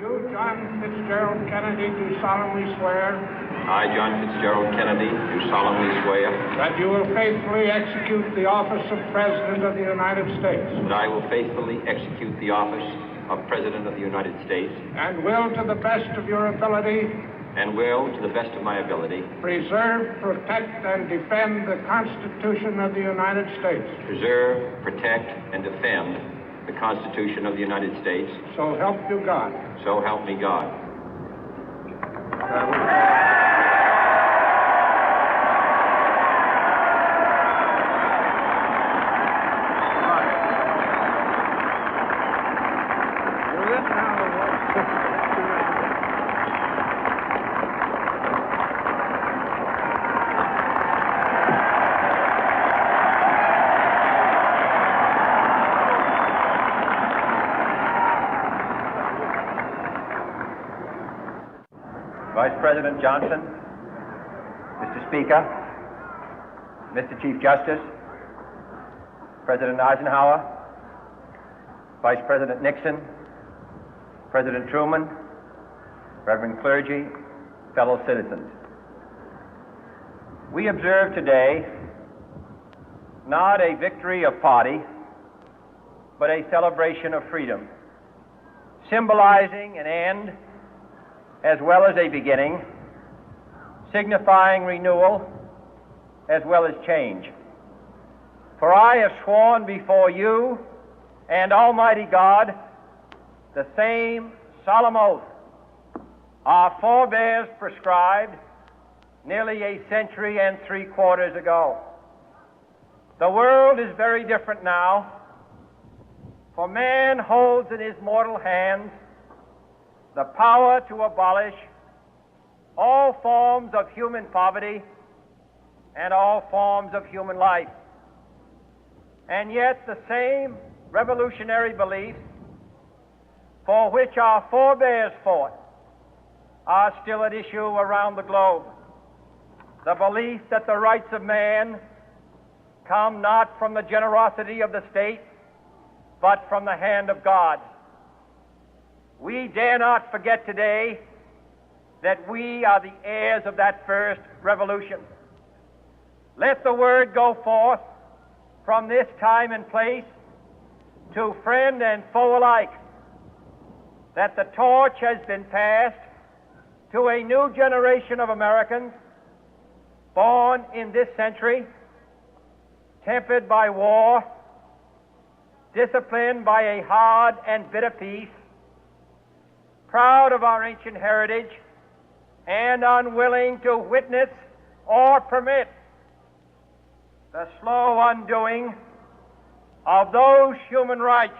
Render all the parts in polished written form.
You, John Fitzgerald Kennedy, do solemnly swear. I, John Fitzgerald Kennedy, do solemnly swear. That you will faithfully execute the office of President of the United States. That I will faithfully execute the office of President of the United States. And will, to the best of your ability. And will, to the best of my ability. Preserve, protect, and defend the Constitution of the United States. Preserve, protect, and defend the Constitution of the United States. So help you God. So help me God. Vice President Johnson, Mr. Speaker, Mr. Chief Justice, President Eisenhower, Vice President Nixon, President Truman, Reverend clergy, fellow citizens. We observe today not a victory of party, but a celebration of freedom, symbolizing an end as well as a beginning, signifying renewal as well as change. For I have sworn before you and Almighty God the same solemn oath our forebears prescribed nearly a century and 3/4 ago. The world is very different now, for man holds in his mortal hands the power to abolish all forms of human poverty and all forms of human life. And yet the same revolutionary beliefs for which our forebears fought are still at issue around the globe. The belief that the rights of man come not from the generosity of the state, but from the hand of God. We dare not forget today that we are the heirs of that first revolution. Let the word go forth from this time and place to friend and foe alike that the torch has been passed to a new generation of Americans born in this century, tempered by war, disciplined by a hard and bitter peace, proud of our ancient heritage, and unwilling to witness or permit the slow undoing of those human rights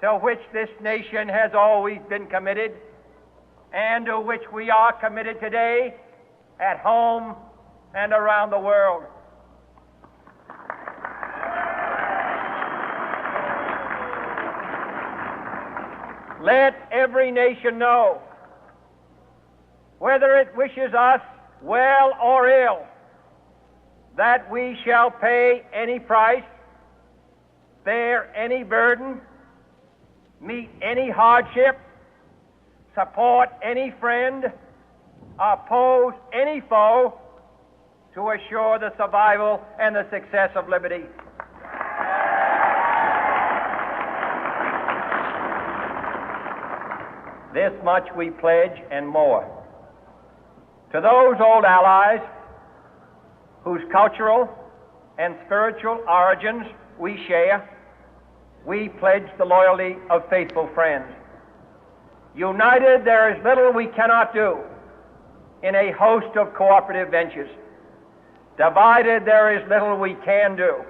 to which this nation has always been committed and to which we are committed today at home and around the world. Let every nation know, whether it wishes us well or ill, that we shall pay any price, bear any burden, meet any hardship, support any friend, oppose any foe to assure the survival and the success of liberty. This much we pledge and more. To those old allies whose cultural and spiritual origins we share, we pledge the loyalty of faithful friends. United, there is little we cannot do in a host of cooperative ventures. Divided, there is little we can do,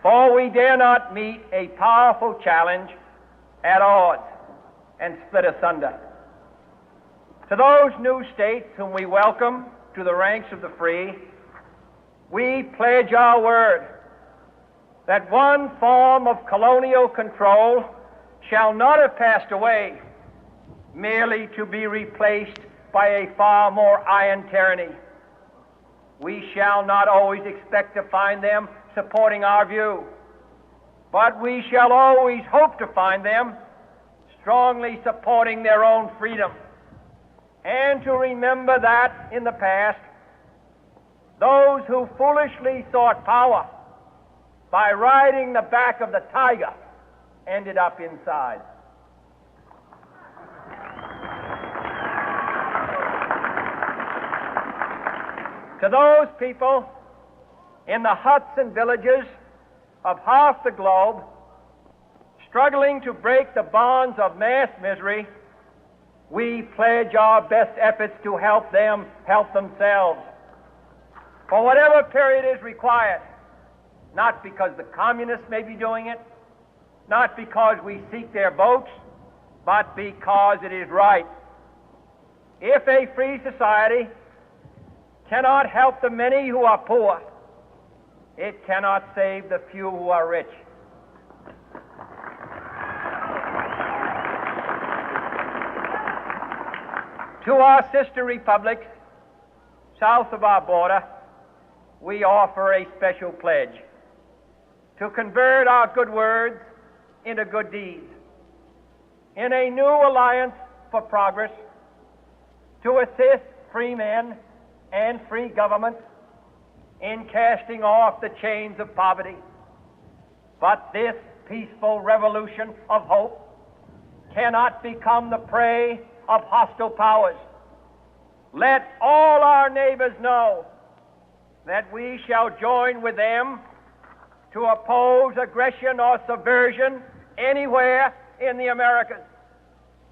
for we dare not meet a powerful challenge at odds and split asunder. To those new states whom we welcome to the ranks of the free, we pledge our word that one form of colonial control shall not have passed away merely to be replaced by a far more iron tyranny. We shall not always expect to find them supporting our view, but we shall always hope to find them strongly supporting their own freedom, and to remember that in the past, those who foolishly sought power by riding the back of the tiger ended up inside. To those people in the huts and villages of half the globe struggling to break the bonds of mass misery, we pledge our best efforts to help them help themselves for whatever period is required, not because the communists may be doing it, not because we seek their votes, but because it is right. If a free society cannot help the many who are poor, it cannot save the few who are rich. To our sister republics south of our border, we offer a special pledge to convert our good words into good deeds, in a new alliance for progress, to assist free men and free governments in casting off the chains of poverty. But this peaceful revolution of hope cannot become the prey of hostile powers. Let all our neighbors know that we shall join with them to oppose aggression or subversion anywhere in the Americas.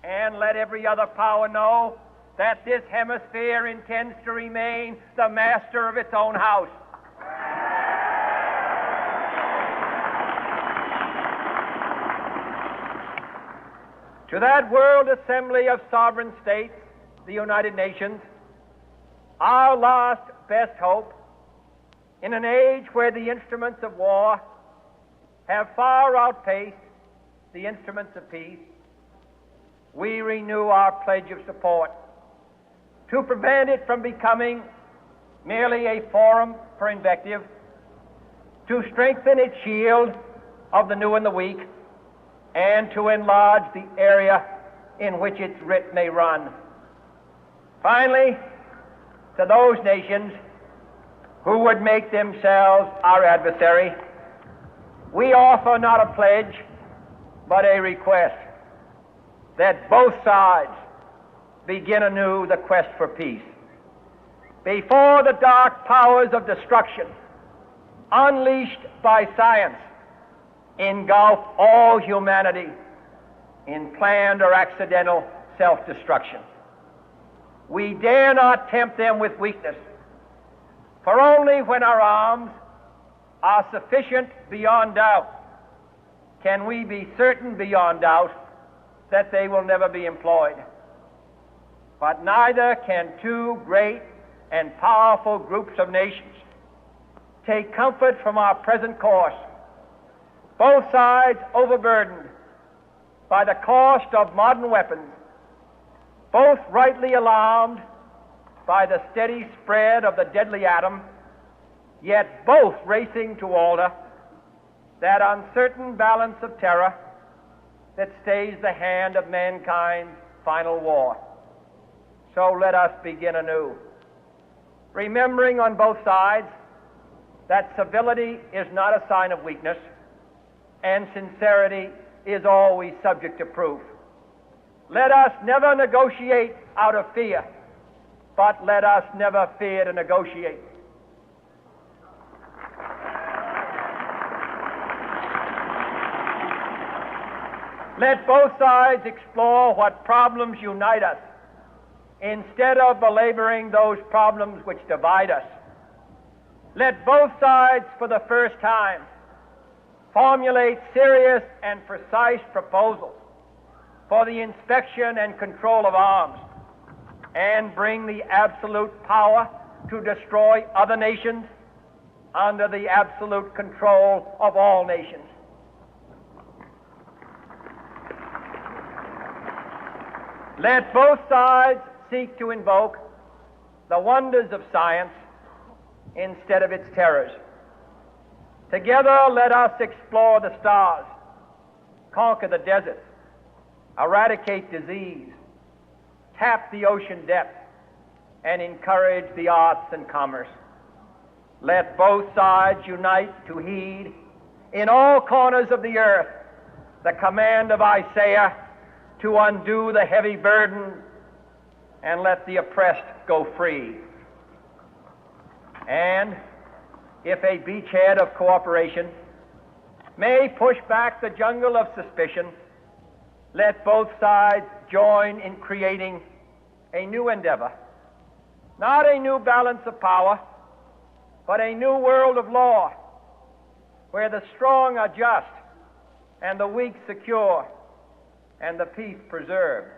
And let every other power know that this hemisphere intends to remain the master of its own house. To that world assembly of sovereign states, the United Nations, our last best hope, in an age where the instruments of war have far outpaced the instruments of peace, we renew our pledge of support to prevent it from becoming merely a forum for invective, to strengthen its shield of the new and the weak, and to enlarge the area in which its writ may run. Finally, to those nations who would make themselves our adversary, we offer not a pledge, but a request that both sides begin anew the quest for peace. Before the dark powers of destruction, unleashed by science, engulf all humanity in planned or accidental self-destruction, we dare not tempt them with weakness, for only when our arms are sufficient beyond doubt can we be certain beyond doubt that they will never be employed. But neither can two great and powerful groups of nations take comfort from our present course, both sides overburdened by the cost of modern weapons, both rightly alarmed by the steady spread of the deadly atom, yet both racing to alter that uncertain balance of terror that stays the hand of mankind's final war. So let us begin anew, remembering on both sides that civility is not a sign of weakness, and sincerity is always subject to proof. Let us never negotiate out of fear, but let us never fear to negotiate. Let both sides explore what problems unite us, instead of belaboring those problems which divide us. Let both sides, for the first time, formulate serious and precise proposals for the inspection and control of arms, and bring the absolute power to destroy other nations under the absolute control of all nations. Let both sides seek to invoke the wonders of science instead of its terrors. Together, let us explore the stars, conquer the deserts, eradicate disease, tap the ocean depth, and encourage the arts and commerce. Let both sides unite to heed in all corners of the earth the command of Isaiah to undo the heavy burden and let the oppressed go free. And if a beachhead of cooperation may push back the jungle of suspicion, let both sides join in creating a new endeavor, not a new balance of power, but a new world of law, where the strong are just, and the weak secure, and the peace preserved.